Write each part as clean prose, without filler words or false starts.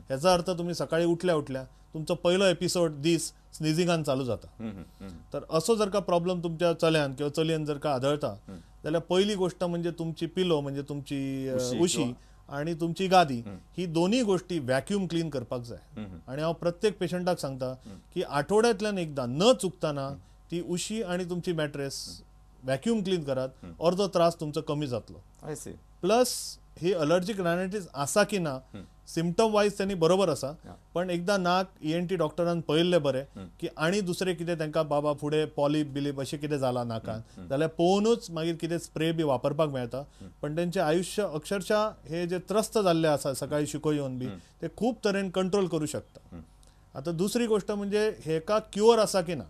ह्याचा अर्थ तुम्ही सकाळी उठल्या उठल्या तुमचं पहिलं एपिसोड दीस स्निझिंगान चालू जाता. तर असो जर का प्रॉब्लेम तुमच्या चल्यान किंवा चलयेन जर का आढळता जाल्यार पहिली गोष्ट म्हणजे तुमची पिलो म्हणजे तुमची उशी आणि तुमची गादी ही दोन्ही गोष्टी व्हॅक्यूम क्लीन करपाक जाय. आणि हांव प्रत्येक पेशंटाक सांगता की आठवड्यातल्यान एकदा न चुकताना ती उशी आणि तुमची मॅट्रेस व्हॅक्यूम क्लीन करात. अर्धो त्रास तुमचो कमी जातलो. प्लस ही अलर्जिक रायनायटीस आसा की ना सिम्पटम वायज त्यांनी बरोबर आसा, पण एकदा नाक ENT डॉक्टरान पळयल्ले बरे की आणि दुसरे कितें तांकां बाबा फुडें पॉलिप बिलीप अशें कितें जाला नाकान जाल्यार पळोवनूच मागीर कितें स्प्रे बी वापरपाक मेळटा. पण तेंचें आयुश्य अक्षरशः हे जे त्रस्त जाल्ले आसा सकाळी शिको येवन बी ते खूब तरेन कंट्रोल करूं शकता. आतां दुसरी गोष्ट म्हणजे हेका क्युअर आसा की ना.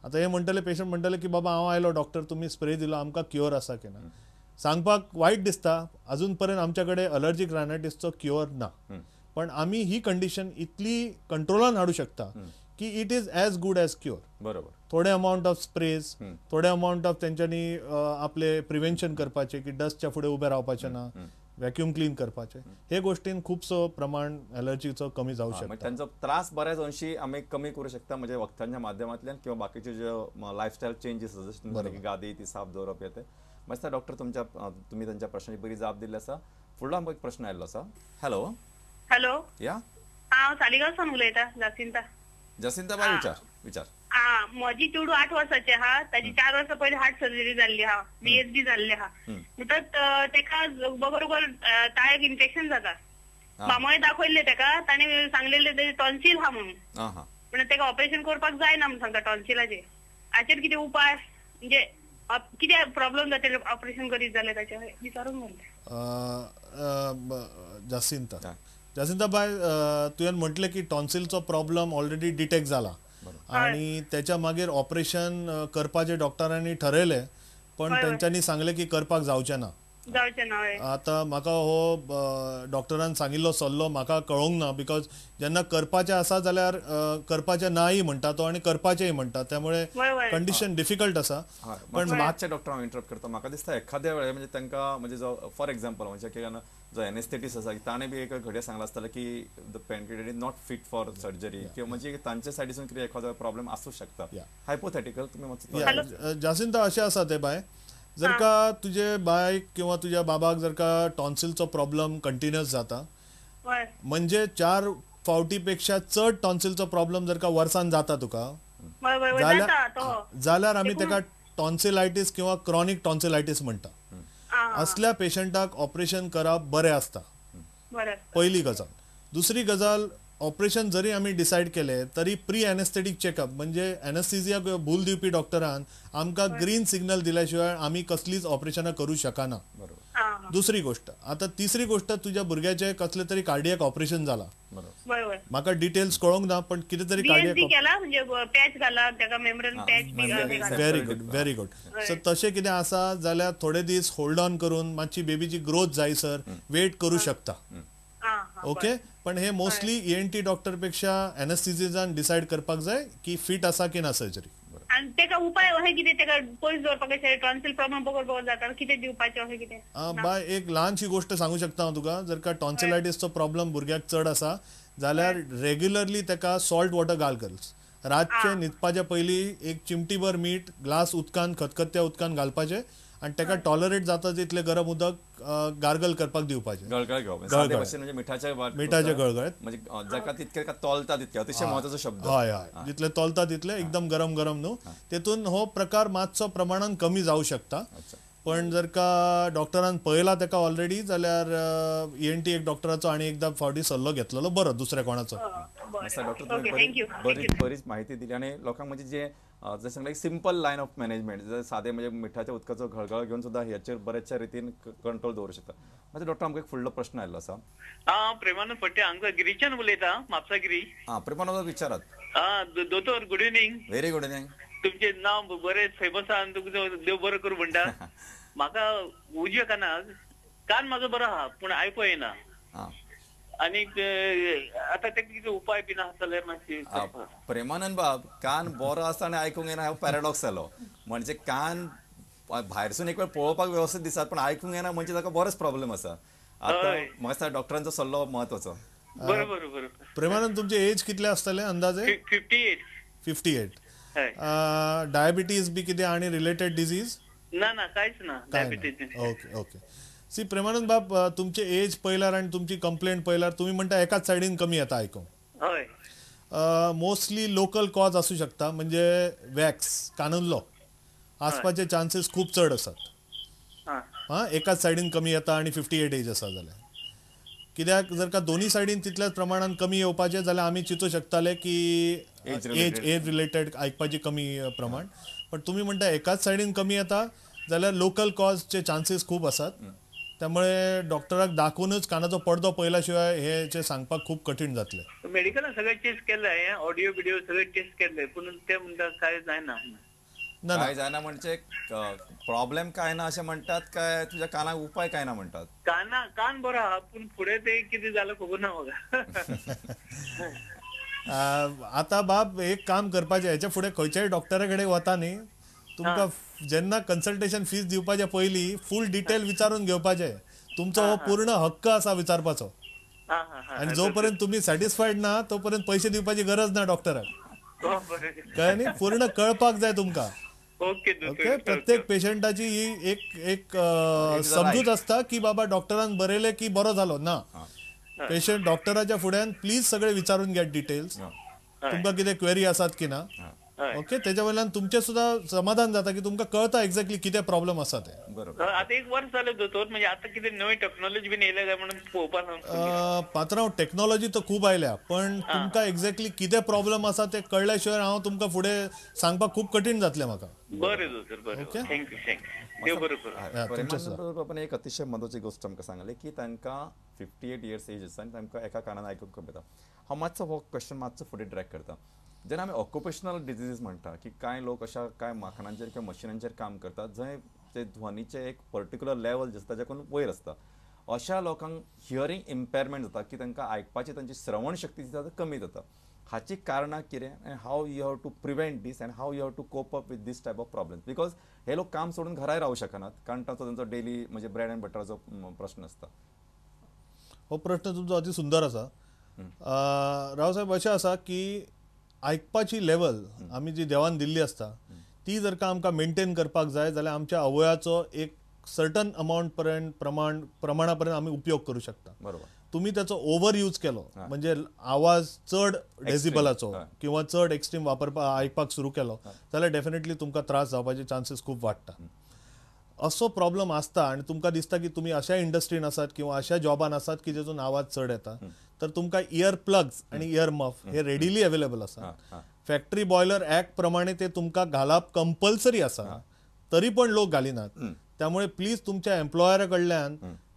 आता हे म्हणटले पेशंट म्हणटले की बाबा हांव आयलो डॉक्टर तुमी स्प्रे दिलो आमकां क्युअर आसा की ना. सांगपाक वायट दिसता अजून पर्यंत आमच्याकडे अलर्जिक रायनायटिसचो क्युअर ना. पण आम्ही ही कंडिशन इतली कंट्रोलान हाडू शकता की it is as good as cure. बरोबर. थोडे अमाऊंट ऑफ स्प्रेज, थोडे अमाऊंट ऑफ तेंच्यांनी आपले प्रिव्हेन्शन करपाचे की डस्टच्या फुडें उबे रावपाचें ना, व्हॅक्यूम क्लीन करपाचे. हे गोष्टीन खूबसो प्रमाण अलर्जीचो कमी जाऊ शकता. त्यांचा त्रास बऱ्याच अंशी आम्ही कमी करू शकता म्हणजे वखदांच्या माध्यमांतल्यान किंवा बाकीचे जे लायफस्टायल चेंजीस की गादी ती साफ दवरप येते. मस्त डॉक्टर तुम्ही त्यांच्या प्रश्नाची बरी जाप दिली आसा. फुडलो आमकां एक प्रश्न आयिल्लो आसा. Hello hello. या हांव सालिगांवसून उलयतां. जसिंता बाय विचार. म्हजी चेडू 8 वर्सांची आहा. ताची 4 वर्सां पयलीं हार्ट सर्जरी जाल्ली आहा. BSD जाल्ली आहा. म्हणटच तेका बरोबर ताळ्याक इन्फेक्शन जाता. मामोळे दाखयल्ले तेका ताणें सांगलेले तेजे टॉन्सिल आहा म्हणून. पण तेका ऑपरेशन करपाक जायना म्हणून सांगता टॉन्सिलाचेर. हाचेर कितें उपाय म्हणजे कितें प्रॉब्लेम जाता ऑपरेशन करीत जाल्यार ताचें विचारूंक म्हणलें. जासिंता बाय तुवें म्हटलें की टॉन्सिलचो प्रॉब्लेम ऑलरेडी डिटेक्ट जाला आणि त्याच्या मागीर ऑपरेशन करपाचें डॉक्टरांनी ठरयलें पण तेंच्यांनी सांगलें की करपाक जावचें ना. आता म्हाका हो डॉक्टरान सांगिल्लो सल्लो म्हाका कळोंक ना बिकॉज जेन्ना करपाचें आसा जाल्यार करपाचें नाय म्हणटा तो आणि करपाचेंय म्हणटा त्यामुळे कंडिशन डिफिकल्ट आसा. पण मातशें डॉक्टर हांव इंटरप्ट करता. म्हाका दिसता एखाद्या वेळेर म्हणजे तांकां म्हणजे जो फॉर एक्झाम्पल म्हणजे जो एनेस्थेटिस्ट आसा ताणें बी एक घडये सांगला आसतलें की the pancreas is not fit for surgery किंवा म्हणजे तांचे सायडीसून कितें एखादो प्रॉब्लेम आसूं शकता. हायपोथेटिकल तुम्ही मातसो. जासिंता अशें आसा ते बाय जर का तुझे बायक किंवा तुझ्या बाबाक जर का टॉन्सिलचो प्रॉब्लेम कंटिन्युअस जाता म्हणजे 4 फावटीपेक्षा चड टॉन्सिलचो प्रॉब्लेम जर का वर्सान जाता तुका जाल्यार आमी तेका टॉन्सिलायटीस किंवा क्रॉनिक टॉन्सिलायटीस म्हणटा. असल्या पेशंटाक ऑपरेशन करप बरें आसता. पहिली गजाल. दुसरी गजाल ऑपरेशन जरी आम्ही डिसाईड केले तरी प्री एनेस्थेटिक चेकअप म्हणजे एनेस्थेसिया किंवा भूल दिवपी डॉक्टरान आमकां ग्रीन सिग्नल दिल्याशिवाय आम्ही कसलीच ऑपरेशनां करू शकना. दुसरी गोष्ट. आता तिसरी गोष्ट तुझ्या भुरग्याचे कसले तरी कार्डियक ऑपरेशन जाला. म्हाका डिटेल्स कळोंक ना पण कितें तरी कार्डियक व्हेरी गुड. सो तशें कितें आसा जाल्यार थोडे दीस होल्ड ऑन करून मातशी बेबीची ग्रोथ जायसर वेट करू शकता. ओके. पण हे मोस्टली ENT डॉक्टर पेक्षा एनेस्थेसिस्टान डिसाईड करपाक जाय की फिट आसा की ना सर्जरी. आणि तेका उपाय अशें कितें तेका पयस दवरपाक अशें टॉन्सिल प्रॉब्लेम बरोबर जाता कितें दिवपाचें अशें कितें. बाय एक ल्हानशी गोष्ट सांगू शकता हांव तुका. जर का टॉन्सिलायटीसचो प्रॉब्लेम भुरग्याक चड आसा जाल्यार रेग्युलरली तेका सॉल्ट वॉटर गार्गल्स रातचे न्हिदपाच्या पयलीं एक चिमटीभर मीठ ग्लास उदकान खतखत्या उदकान घालपाचें आणि तेका टॉलरेट जाता तितले गरम उदक गार्गल करपाक दिवपाचें. मिठाचे गळगळेत म्हणजे जाका तितके तोलता तितके अतिशय महत्वाचो शब्द. हय हय जितले तोलता तितले एकदम गरम गरम न्हू. तेतून हो प्रकार मातसो प्रमाणान कमी जाऊ शकता. पण जर का डॉक्टरान पळयला तेका ऑलरेडी जाल्यार ENT एक डॉक्टराचो आणि एकदा फावटी सल्लो घेतलेलो बरो दुसऱ्या कोणाचो. डॉक्टर बरीच माहिती दिली आणि लोकांक म्हणजे जे जसं सांगले सिंपल लाईन ऑफ मॅनेजमेंट साधे म्हणजे मिठाच्या उदकाचो घळघळ घेऊन सुद्धा ह्याचेर बऱ्याचशा रितीन कंट्रोल दवरू शकता. म्हणजे डॉक्टर आमकां एक फुडलो प्रश्न आयिल्लो आसा. प्रेमानंद फट्टे हांगा गिरीच्यान उलयता म्हापसागिरी. प्रेमानंद विचारात. दोतोर good evening. Very good evening. तुमचे नाव बरें फेमस आहा तुमचो देव बरो करूं म्हणटा. म्हाका उजव्या कान म्हाजो बरो आहा पूण आयकूं येना आणि आता ते कितें उपाय बीन आसा जाल्यार मातशी. प्रेमानंद बाब कान बरो आसा आनी आयकूंक येना हो पॅराडॉक्स जालो. म्हणजे कान भायरसून एक वेळ पळोवपाक व्यवस्थित दिसतात पण आयकूंक येना म्हणजे ताका बरोच प्रॉब्लेम आसा. आता म्हाका डॉक्टरांचो सल्लो महत्वाचो. प्रेमानंद तुमचे एज कितले आसतले अंदाजे? 58. 58. हय. डायबिटीज बी कितें आनी रिलेटेड डिजीज? ना कांयच ना diabetes. Okay okay. See Premanand बाब, तुमचे एज पळयल्यार आनी तुमची कंप्लेंट पळयल्यार तुमी म्हणटा एकाच सायडीन कमी येता आयकूंक. हय. मोस्टली लोकल कॉज आसूं शकता, म्हणजे वॅक्स कानुल्लो आसपाचे चान्सेस खूब चड आसात. एकाच सायडीन कमी येता आनी 58 एज आसा जाल्यार. कित्याक जर का दोन्ही सायडीन तितल्याच प्रमाणात कमी येवपाचे जाल्यार आमी चिंतूं शकताले की एज रिलेटेड आयकपाची कमी प्रमाण. पण तुम्ही म्हणटा एकाच सायडीन कमी येता जाल्यार लोकल कॉजचे चान्सेस खूब आसात. त्यामुळे डॉक्टराक दाखवूनच कानाचो पडदो पळयल्या शिवाय हे सांगपाक खूप कठीण जातले. मेडिकलान सगळे टेस्ट केले, ऑडिओ बिडिओ सगळे टेस्ट केले, पण ते म्हणतात काय जायना. काय जायना म्हणजे प्रॉब्लेम काय ना असे म्हणतात काय, तुझ्या कानाक उपाय काय ना म्हणतात? कान बरो आहा पण पुढे ते किती झालं खबर ना बघा. आता बाब एक काम करपाचें, हेच्या फुडें खंयच्याय डॉक्टरा कडेन वता न्ही, तुमकां जेन्ना कन्सल्टेशन फीस दिवपाचे पयलीं फूल डिटेल विचारून घेवपाचे. तुमचो हो पूर्ण हक्क आसा विचारपाचो. आणि जोपर्यंत तुम्ही सॅटिस्फायड ना तोपर्यंत पैसे दिवपाची गरज ना डॉक्टराक. कळ्ळें न्ही? पूर्ण कळपाक जाय तुमकां. ओके. प्रत्येक पेशंटाची ही एक समजूत असता की बाबा डॉक्टरान बरयले की बरो जालो ना. पेशंट डॉक्टराच्या फुड्यान प्लीज सगळे विचारून घ्या डिटेल्स. तुमकां कितें क्वेरी आसात की ना. ओके, त्याच्या वयल्यान तुमचे सुद्धा समाधान जाता की तुमकां कळता एक्झॅक्टली कितें प्रॉब्लेम आसा ते. बरोबर. आता 1 वर्ष जालें दोतोर, म्हणजे आता किती नवी टेक्नॉलॉजी बी येयल्या काय म्हणून पळोवपाक. पात्रांव, टेक्नॉलॉजी तर खूप आयल्या, पण तुमकां एक्झॅक्टली कितें प्रॉब्लेम आसा ते कळल्या शिवाय हांव तुमकां फुडें सांगपाक खूप कठीण जातलें म्हाका. बरें दोतोर, बरें. थँक्यू. देव बरें करूं. पण एक अतिशय महत्वाची गोष्ट आमकां सांगली की तांकां 58 इयर्स एज आसा आनी तांकां एका कानान आयकूंक कमी येता. हांव मातसो हो क्वेश्चन मातसो फुडें ट्रॅक करता. जेन्ना आमी ऑक्युपेशनल डिजीजीस म्हणटा की कांय लोक अशा कांय माखणांचेर किंवा मशिनांचेर काम करतात जंय ते ध्वनीचे एक पर्टिक्युलर लेवल जे आसता ताच्याकून वयर आसता. अशा लोकांक हियरिंग इम्पेरमेंट जाता की तांकां आयकपाची तांची श्रवण शक्ती जी आसा कमी जाता. हाची कारणां कितें आनी how you have to prevent this and how you have to cope up with this type of problems. Because हे लोक काम सोडून घराय रावू शकनात, कारण ताचो तांचो डेली म्हणजे ब्रेड अँड बटराचो प्रश्न आसता. हो प्रश्न तुमचो अति सुंदर आसा. रावसाहेब, अशें आसा की आयकपाची लेवल आमी जी देवान दिल्ली आसता ती जर का आमकां मेंटेन करपाक जाय जाल्यार आमच्या अवयाचो एक सर्टन अमाउंट पर्यंत प्रमाणा पर्यंत आमी उपयोग करू शकता. बरोबर. तुम्ही त्याचो ओव्हर यूज केलो म्हणजे आवाज चड डेसिबलाचो किंवा चड एक्स्ट्रीम आयकपाक सुरू केलो जाल्यार डेफिनेटली तुमकां त्रास जावपाचे चान्सेस खूप वाडटा. असो प्रॉब्लेम आसता आणि तुमकां दिसता की तुम्ही अशा इंडस्ट्रीन आसात किंवा अशा जॉबान आसात की जेतून आवाज चड येता, तर तुमकां इयर प्लग्स आणि इयर मफ हे रेडिली अवेलेबल आसा. फॅक्टरी बॉयलर ऍक्ट प्रमाणे ते तुमकां घालप कंपल्सरी आसा, तरी पण लोक घालिनात. त्यामुळे प्लीज तुमच्या एम्प्लॉयरा कडल्यान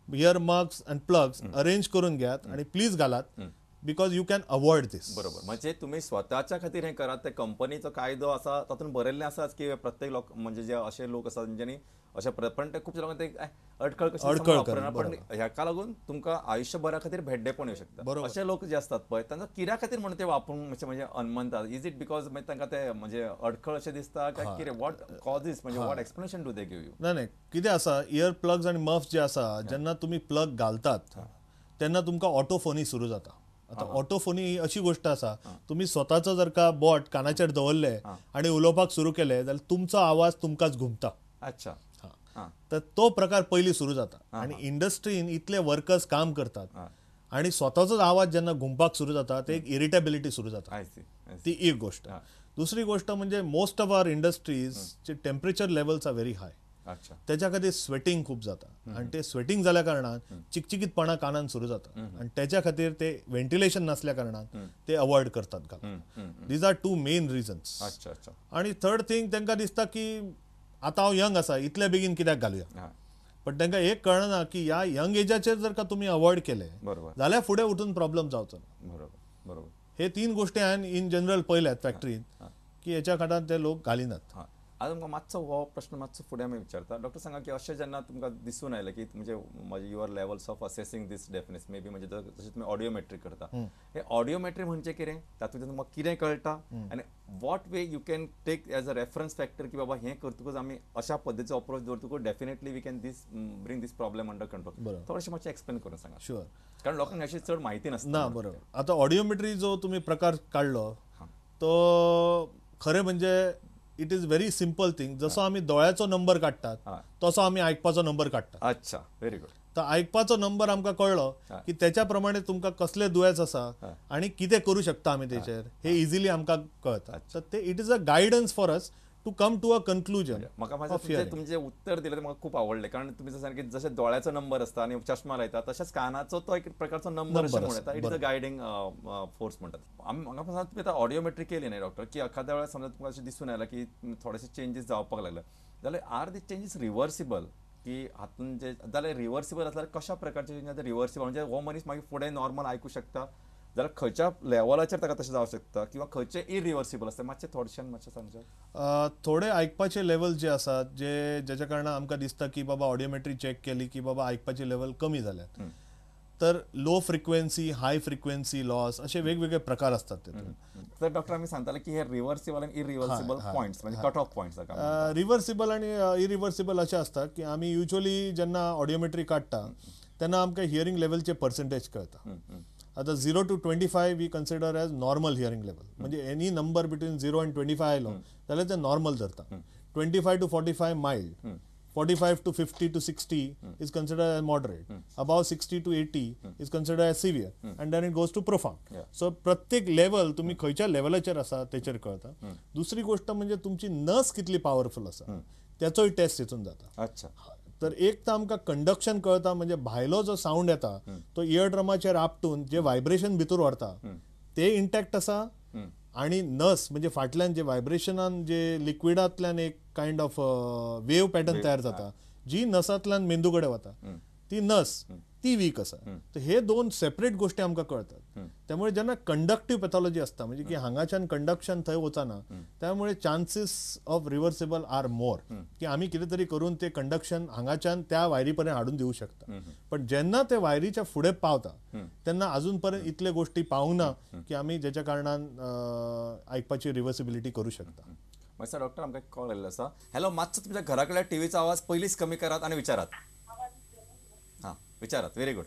year mugs and plugs arrange करून घ्यात आणि प्लीज घालात, बिकॉज यू कॅन अवॉइड दिस. बरोबर. म्हणजे तुम्ही स्वतःच्या खातीर हे करात. ते कंपनीचो कायदो आसा तातूंत बरयल्लें आसाच की प्रत्येक लोक म्हणजे जे असे लोक आसात ज्यांनी अशा पण ते खुबशे लोकांक ते अडखळ करना, पण ह्याका लागून तुमकां आयुष्यभरा खातीर भेड्डे पण येऊ शकता. असे लोक जे असतात पळय तांकां कित्या खातीर म्हणून ते वापरून म्हणजे अनमनतात. इज इट बिकॉज तांकां ते म्हणजे अडखळ अशें दिसता काय कितें? वॉट कॉजीस म्हणजे what explanation do they give you? नाही, कितें आसा, इयर प्लग्स आणि मफ्स जे आसा जेन्ना तुम्ही प्लग घालतात तेन्ना तुमकां ऑटोफोनी सुरू जाता. आता ऑटोफोनी ही अशी गोष्ट आसा, तुम्ही स्वताचो जर का बोट कानाचेर दवरले आणि उलोवपाक सुरू केले जाल्यार तुमचो आवाज तुमकांच घुमता. अच्छा. तर तो प्रकार पयलीं सुरू जाता. आणि इंडस्ट्रीन इतले वर्कर्स काम करतात आणि स्वताचोच आवाज जेन्ना घुमपाक सुरू जाता ते एक इरिटेबिलिटी सुरू जाता. ती एक गोष्ट. दुसरी गोष्ट म्हणजे मोस्ट ऑफ आवर इंडस्ट्रीजचे temperature levels are very high. त्याच्या खातीर स्वेटिंग खूप जाता आणि ते स्वेटिंग जाल्या कारणान चिकचिकीतपणा कानान सुरू जाता आणि त्याच्या खातीर ते व्हेंटिलेशन नसल्या कारणान ते अवॉइड करतात घालप. These are 2 main reasons. आणि थर्ड थिंग, तांकां दिसता की आता हांव यंग आसा, इतल्या बेगीन कित्याक घालुया. पण तांकां एक कळना की ह्या यंग एजाचेर जर का तुम्ही अवॉइड केले जाल्यार फुडें उठून प्रॉब्लेम जावचो ना. हे 3 गोष्टी हांवें इन जनरल पळयल्यात फॅक्टरीन की हेच्या खातीर ते लोक घालिनात. आता तुमकां मातसो हो प्रश्न मातसो फुडें आमी विचारता डॉक्टर सांगा की अशें जेन्ना तुमकां दिसून आयलें की म्हणजे म्हणजे your levels of assessing this deafness may be म्हणजे जशें तुमी ऑडिओमेट्री करता हे ऑडिओमेट्री म्हणजे कितें तातूंत तुमकां कितें कळटा आनी what way you can take as a reference factor की बाबा हें करतकच आमी अशा पद्दतीचो अप्रोच दवरतकच definitely we can bring this problem under control थोडेशें मातशें एक्सप्लेन करून सांगा शुअर. कारण लोकांक अशी चड म्हायती नसता ना बरोबर. आता ऑडिओमेट्री जो तुम्ही प्रकार काढलो तो खरे म्हणजे it is very simple thing. जसो आम्ही दोळ्याचो नंबर काडटात तसो आम्ही आयकपाचो नंबर काडटात. अच्छा व्हेरी गुड. तर आयकपाचो नंबर आमकां कळलो की त्याच्या प्रमाणे तुमकां कसले दुयेंस आसा आणि कितें करू शकता आमी तेचेर हे इजिली आमकां कळटा. तर ते it is a guidance for us to come to a conclusion. म्हाका तुमचे उत्तर दिलें म्हाका खूप आवडलें कारण तुम्ही जसं की जसे दोळ्याचो नंबर असता आणि चष्मा लायता तशेंच कानाचो तो एक प्रकारचो नंबर अशें म्हणून येता. It is a guiding force म्हणटात. म्हाका सांगा तुम्ही आतां ऑडिओमेट्री केली न्ही डॉक्टर की एखाद्या वेळार समजा तुमकां अशें दिसून आयलां की थोडेशे चेंजीस जावपाक लागले जाल्यार आर दी चेंजीस रिवर्सिबल की हातून जे जाल्यार रिवर्सिबल आसल्यार कशा प्रकारचे चेंज रिवर्सिबल म्हणजे हो मनीस मागीर फुडें नॉर्मल आयकूं शकता जाल्यार खंयच्या लेवलाचेर ताका तशें जावंक शकता किंवा खंयचे इरिवर्सिबल आसता मातशें थोडशें मातशें सांगशात. थोडे आयकपाचे लेवल जे आसात जेच्या कारणान आमकां दिसता की बाबा ऑडिओमेट्री चेक केली की बाबा आयकपाचे लेवल कमी जाल्यात. तर low frequency high frequency loss असे वेगवेगळे प्रकार असतात तेतून. तर डॉक्टर आम्ही सांगताले की हे रिव्हर्सिबल आणि इरिव्हर्सिबल पॉइंट्स म्हणजे कट ऑफ पॉइंट्स रिव्हर्सिबल आणि इरिव्हर्सिबल असे असतात की आम्ही युजली जेन्ना ऑडिओमेट्री काडटा तेन्ना आमकां हियरिंग लेवलचे पर्सेंटेज कळटा. आता 0 to 25 we consider as normal hearing level म्हणजे एनी नंबर बिटवीन 0 and 25 आयलो जाल्यार ते नॉर्मल धरता. 25 to 45 mild, 45 to 50 to 60 is considered as moderate, above 60 to 80 is considered as severe, and then it goes to profound. So प्रत्येक level तुम्ही खंयच्या लेवलाचेर आसा तेचेर कळता. दुसरी गोष्ट म्हणजे तुमची नस कितली पॉवरफुल आसा त्याचोय टेस्ट हितून जाता. अच्छा. तर एक तर आमकां कंडक्शन कळता म्हणजे भायलो जो साऊंड येता तो इयर ड्रमाचेर आपटून जे व्हायब्रेशन भितर व्हरता ते इंटॅक्ट आसा आणि नस म्हणजे फाटल्यान जे व्हायब्रेशनान जे लिक्विडांतल्यान एक कायंड ऑफ वेव पॅटर्न तयार जाता जी नसांतल्यान मेंदू कडेन वता ती नस ती वीक आसा. तर हे दोन सेपरेट गोष्टी आमकां कळतात. त्यामुळे जेन्ना कंडक्टिव्ह पॅथॉलॉजी असता म्हणजे की हांगाच्यान कंडक्शन थंय वचना त्यामुळे chances of reversible are more की आम्ही कितें तरी करून ते कंडक्शन हांगाच्यान त्या वायरी पर्यंत हाडून दिवं शकता. पण जेन्ना ते वायरीच्या फुडें पावता तेन्ना अजून पर्यंत इतले गोष्टी पावूंक ना की आमी जेच्या कारणान आयकपाची रिव्हर्सिबिलिटी करू शकता. मातसो डॉक्टर आमकां कॉल आयल्लो आसा. हॅलो मातसो तुमच्या घराकडल्या टीव्हीचा आवाज पयलींच कमी करात आणि विचारात. हां विचारात. Very good.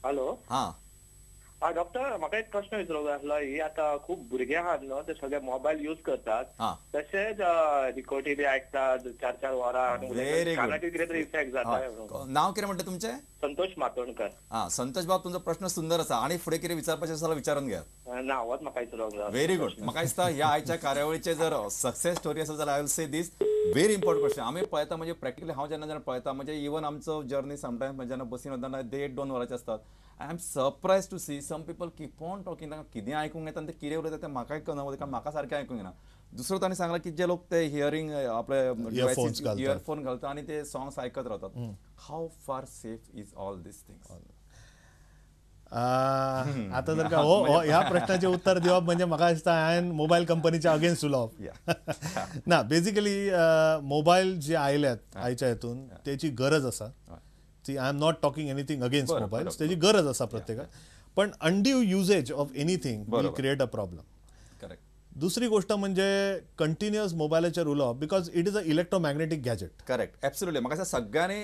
हॅलो. हां डॉक्टर म्हाका एक प्रश्न विचारूंक जाय आसलो. ही आतां खूब भुरगे आहात न्हू ते सगळे मोबायल यूज करतात तशेंच रिकॉर्डी बी आयकतात 4-4 वरां कानाची कितें तरी इफेक्ट जाता. नांव कितें म्हणटा तुमचें? संतोष मातोंडकर. संतोष बाब तुमचो प्रश्न सुंदर आसा आणि फुडें कितें विचारपाचें आसा जाल्यार विचारून घ्या. नांवाच म्हाका विचारूंक जाय. Very good. म्हाका दिसता ह्या आयच्या कार्यावळीचे जर सक्सेस स्टोरी आसा जाल्यार I will say this very important question. आमी पळयता म्हणजे प्रॅक्टिकली हांव जेन्ना पळयता म्हणजे इवन आमचो जर्नी समटायम्स जेन्ना बसीन वतना 1.5-2 वरांचे असतात. I am surprise to see some people keep on talking. तांकां कितें आयकूंक येता आनी ते कितें उलयता तें म्हाकाय कळना कारण म्हाका सारकें आयकूंक येना. दुसरो तांणी सांगला की जे लोक ते हियरिंग आपले इयरफोन घालता आणि ते सॉंग्स आयकत रावतात. हाऊ फार safe is all these things? आता जर का ह्या प्रश्नाचे उत्तर दिवप म्हणजे म्हाका दिसता हांवें मोबायल कंपनीच्या अगेन्स्ट उलोवप ना. बेसिकली मोबायल जे आयल्यात आयच्या हेतून त्याची गरज आसा. I am not talking anything against mobile. त्याची गरज आसा प्रत्येकाक. पण undue usages of anything will create a problem. Correct. दुसरी गोष्ट म्हणजे कंटिन्युअस मोबायलाचेर उलोवप because it is a electromagnetic gadget. Correct. Absolutely. म्हाका सगळ्यांनी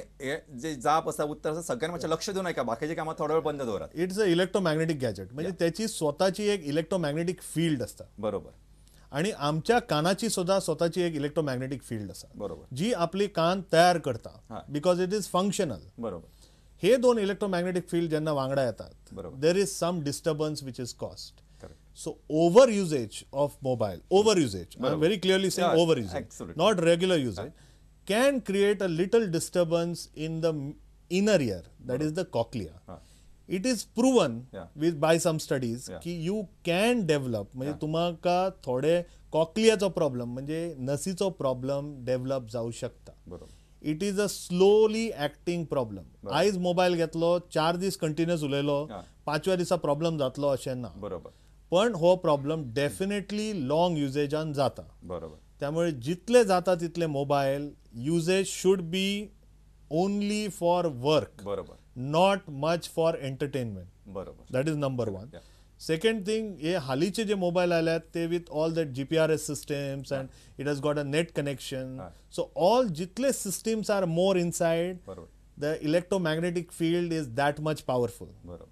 जे जाप आसा उत्तर आसा सगळ्यांनी मातशें लक्ष दिवन ऐका. बाकीची कामां थोडा वेळ बंद दवरात. It is a electromagnetic gadget म्हणजे त्याची स्वतःची एक इलेक्ट्रोमॅग्नेटिक फील्ड असता. बरोबर. आणि आमच्या कानाची सुद्धा स्वतःची एक इलेक्ट्रोमॅग्नेटिक फील्ड असा. बरोबर. जी आपली कान तयार करता बिकॉज इट इज फंक्शनल. बरोबर. हे दोन इलेक्ट्रोमॅग्नेटिक फील्ड जेन्ना वांगडा येतात there is some disturbance which is cost. So over-usage of mobile, over-usage, I'm very clearly saying over-usage, not regular usage, can create a little disturbance in the inner ear, that is the cochlea. It is proven by some studies की you can develop, म्हणजे तुम्हाला थोडे कॉक्लियाचो problem म्हणजे नसीचो problem develop जाऊ शकता. It is a slowly acting problem. आयज mobile घेतलो 4 दीस continuous उलयलो 5व्या दिसा प्रॉब्लेम जातलो अशें ना. बरोबर. पण हो प्रॉब्लेम डेफिनेटली लॉंग युजेजान जाता. बरोबर. त्यामुळे जितले जाता तितले mobile usage should be only for work, बरोबर, नॉट मच फॉर एंटरटेनमेंट. बरोबर. That is number one. Second thing, हे हालीचे जे मोबाईल आल्यात ते with all that GPRS systems and it has got a net connection. So all जितले systems are more inside, बरोबर, the electromagnetic field is that much powerful. बरोबर.